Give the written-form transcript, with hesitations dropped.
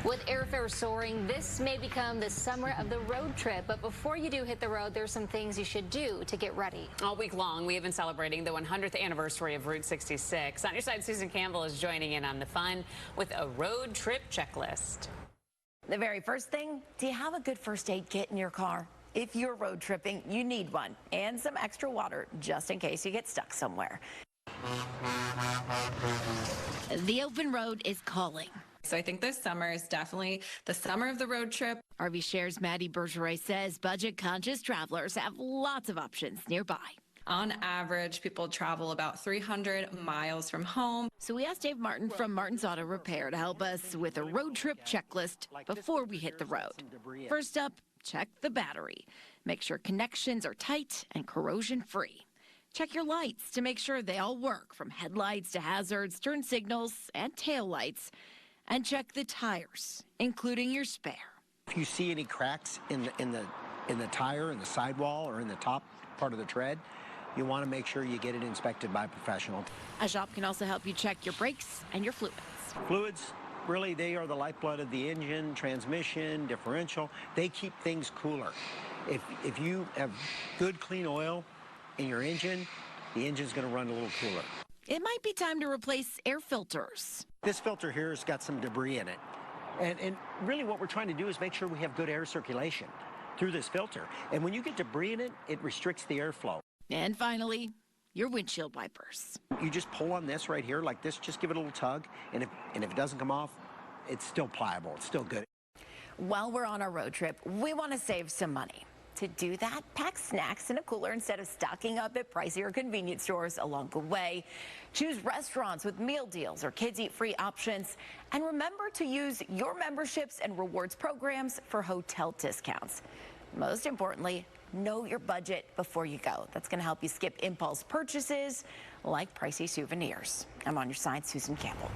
With airfare soaring, this may become the summer of the road trip. But before you do hit the road, there's some things you should do to get ready. All week long, we have been celebrating the 100th anniversary of Route 66. On your side, Susan Campbell is joining in on the fun with a road trip checklist. The very first thing, do you have a good first aid kit in your car? If you're road tripping, you need one and some extra water just in case you get stuck somewhere. The open road is calling. So I think this summer is definitely the summer of the road trip. RV Share's Maddie Bergeret says budget-conscious travelers have lots of options nearby. On average, people travel about 300 miles from home. So we asked Dave Martin from Martin's Auto Repair to help us with a road trip checklist before we hit the road. First up, check the battery. Make sure connections are tight and corrosion-free. Check your lights to make sure they all work, from headlights to hazards, turn signals, and tail lights. And check the tires, including your spare. If you see any cracks in the tire, in the sidewall, or in the top part of the tread, you want to make sure you get it inspected by a professional. A shop can also help you check your brakes and your fluids. Fluids, really, they are the lifeblood of the engine, transmission, differential. They keep things cooler. If you have good, clean oil in your engine, the engine's going to run a little cooler. It might be time to replace air filters. This filter here has got some debris in it. And really what we're trying to do is make sure we have good air circulation through this filter. And when you get debris in it, it restricts the airflow. And finally, your windshield wipers. You just pull on this right here like this, just give it a little tug, and if it doesn't come off, it's still pliable, it's still good. While we're on our road trip, we want to save some money. To do that, pack snacks in a cooler instead of stocking up at pricier convenience stores along the way. Choose restaurants with meal deals or kids eat free options. And remember to use your memberships and rewards programs for hotel discounts. Most importantly, know your budget before you go. That's going to help you skip impulse purchases like pricey souvenirs. I'm on your side, Susan Campbell.